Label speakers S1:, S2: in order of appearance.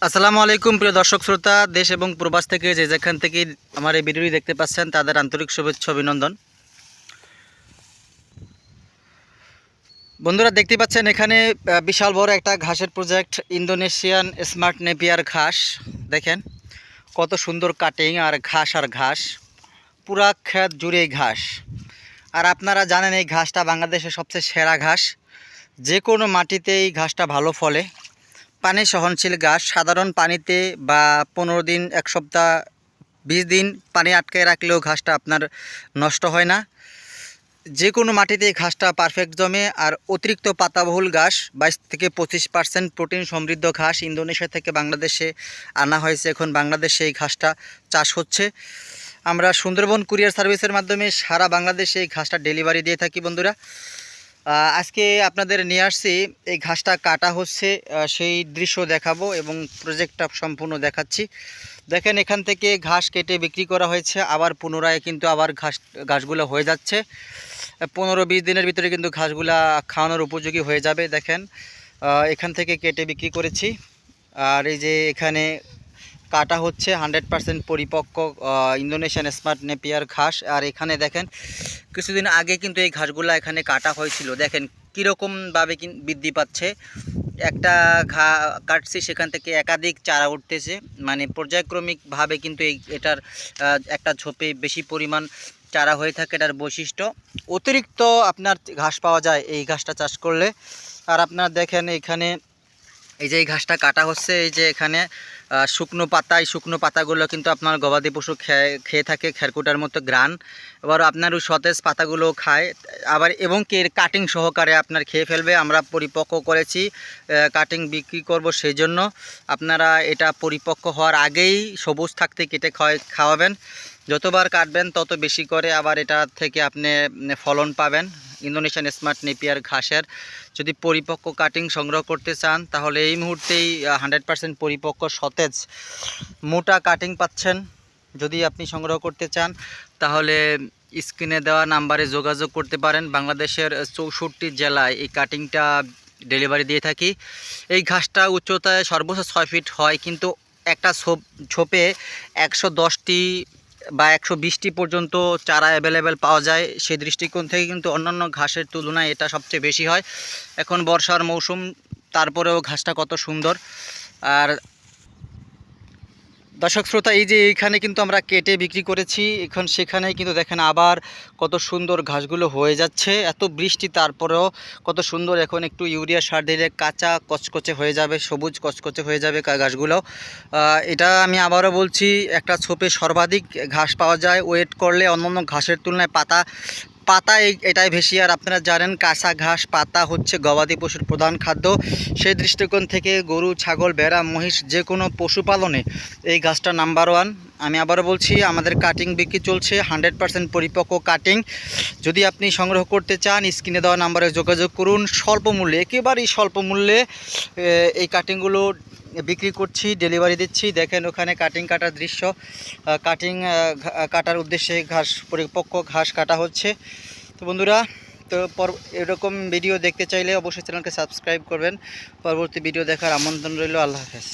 S1: আসসালামু আলাইকুম প্রিয় দর্শক শ্রোতা, দেশ এবং প্রবাস থেকে যে যেখান থেকে আমার এই ভিডিওটি দেখতে পাচ্ছেন তাদের আন্তরিক শুভেচ্ছা অভিনন্দন। বন্ধুরা, দেখতে পাচ্ছেন এখানে বিশাল বড় একটা ঘাসের প্রজেক্ট, ইন্দোনেশিয়ান স্মার্ট নেপিয়ার ঘাস। দেখেন কত সুন্দর কাটিং, আর ঘাস পুরা ক্ষেত জুড়ে ঘাস। আর আপনারা জানেন এই ঘাসটা বাংলাদেশের সবচেয়ে সেরা ঘাস। যে কোনো মাটিতেই ঘাসটা ভালো ফলে। পানি সহনশীল ঘাস, সাধারণ পানিতে বা 15 দিন, এক সপ্তাহ, 20 দিন পানি আটকে রাখলেও ঘাসটা আপনার নষ্ট হয় না। যে কোনো মাটিতে ঘাসটা পারফেক্ট জমে। আর অতিরিক্ত পাতাবহুল ঘাস, 22 থেকে 25% প্রোটিন সমৃদ্ধ ঘাস ইন্দোনেশিয়া থেকে বাংলাদেশে আনা হয়েছে। এখন বাংলাদেশে এই ঘাসটা চাষ হচ্ছে। আমরা সুন্দরবন কুরিয়ার সার্ভিসের মাধ্যমে সারা বাংলাদেশে এই ঘাসটা ডেলিভারি দিয়ে থাকি। বন্ধুরা, আজকে আপনাদের নিয়ে আসছি, এই ঘাসটা কাটা হচ্ছে সেই দৃশ্য দেখাবো এবং প্রজেক্টটা সম্পূর্ণ দেখাচ্ছি। দেখেন এখান থেকে ঘাস কেটে বিক্রি করা হয়েছে, আবার পুনরায় কিন্তু আবার ঘাসগুলো হয়ে যাচ্ছে। 15-20 দিনের ভিতরে কিন্তু ঘাসগুলা খাওয়ানোর উপযোগী হয়ে যাবে। দেখেন এখান থেকে কেটে বিক্রি করেছি। আর এই যে এখানে কাটা হচ্ছে 100% পরিপক্ক ইন্দোনেশিয়ান স্মার্ট নেপিয়ার ঘাস। আর এখানে দেখেন কিছুদিন আগে কিন্তু এই ঘাসগুলা এখানে কাটা হয়েছিল। দেখেন কীরকমভাবে বৃদ্ধি পাচ্ছে। একটা কাটছি, সেখান থেকে একাধিক চারা উঠতেছে, মানে পর্যায়ক্রমিকভাবে কিন্তু এটার একটা ঝোপে বেশি পরিমাণ চারা হয়ে থাকে। এটার বৈশিষ্ট্য অতিরিক্ত আপনার ঘাস পাওয়া যায় এই ঘাসটা চাষ করলে। আর আপনার দেখেন এখানে এই যে এই ঘাসটা কাটা হচ্ছে, এই যে এখানে শুকনো পাতা, এই শুকনো পাতাগুলো কিন্তু আপনার গবাদি পশু খেয়ে থাকে, খেরকুটার মতো গ্রান। এবার আপনার ওই সতেজ পাতাগুলো খায় আবার, এবং কাটিং সহকারে আপনার খেয়ে ফেলবে। আমরা পরিপক্ক করেছি, কাটিং বিক্রি করব, সেই জন্য আপনারা এটা পরিপক্ক হওয়ার আগেই সবুজ থাকতে কেটে খাওয়াবেন। যতবার কাটবেন তত বেশি করে আবার এটা থেকে আপনি ফলন পাবেন। ইন্দোনেশিয়ান স্মার্ট নেপিয়ার ঘাসের যদি পরিপক্ক কাটিং সংগ্রহ করতে চান, তাহলে এই মুহূর্তেই 100% পরিপক্ক সতেজ মোটা কাটিং পাচ্ছেন। যদি আপনি সংগ্রহ করতে চান তাহলে স্ক্রিনে দেওয়া নাম্বারে যোগাযোগ করতে পারেন। বাংলাদেশের 64 জেলায় এই কাটিংটা ডেলিভারি দিয়ে থাকি। এই ঘাসটা উচ্চতায় সর্বোচ্চ 6 ফিট হয়, কিন্তু একটা ছোপে 110টি বা 120টি পর্যন্ত চারা অ্যাভেলেবেল পাওয়া যায়। সেই দৃষ্টিকোণ থেকে কিন্তু অন্যান্য ঘাসের তুলনায় এটা সবচেয়ে বেশি হয়। এখন বর্ষার মৌসুম, তারপরেও ঘাসটা কত সুন্দর। আর দর্শক শ্রোতা, এই যে এইখানে কিন্তু আমরা কেটে বিক্রি করেছি, এখন সেখানেই কিন্তু দেখেন আবার কত সুন্দর ঘাসগুলো হয়ে যাচ্ছে। এত বৃষ্টি তারপরেও কত সুন্দর। এখন একটু ইউরিয়া সার দিলে কাঁচা কচকচে হয়ে যাবে, সবুজ কচকচে হয়ে যাবে ঘাসগুলো। এটা আমি আবারও বলছি, একটা ছোপে সর্বাধিক ঘাস পাওয়া যায় ওয়েট করলে অন্যান্য ঘাসের তুলনায়। পাতা এটাই বেশি। আর আপনারা জানেন কাঁচা ঘাস পাতা হচ্ছে গবাদি পশুর প্রধান খাদ্য। সেই দৃষ্টিকোণ থেকে গরু, ছাগল, ভেড়া, মহিষ যে কোনো পশুপালনে এই ঘাসটা নাম্বার 1। আমি আবারও বলছি, আমাদের কাটিং বিক্রি চলছে, 100% পরিপক্ক কাটিং। যদি আপনি সংগ্রহ করতে চান স্ক্রিনে দেওয়া নাম্বারে যোগাযোগ করুন। স্বল্প মূল্যে, একেবারেই স্বল্প মূল্যে এই কাটিংগুলো বিক্রি করছি, ডেলিভারি দিচ্ছি। দেখেন ওখানে কাটিং কাটার দৃশ্য, কাটিং কাটার উদ্দেশ্যে পরিপক্ক ঘাস কাটা হচ্ছে। তো বন্ধুরা, তো এরকম ভিডিও দেখতে চাইলে অবশ্যই চ্যানেলকে সাবস্ক্রাইব করবেন। পরবর্তী ভিডিও দেখার আমন্ত্রণ রইল। আল্লাহ হাফেজ।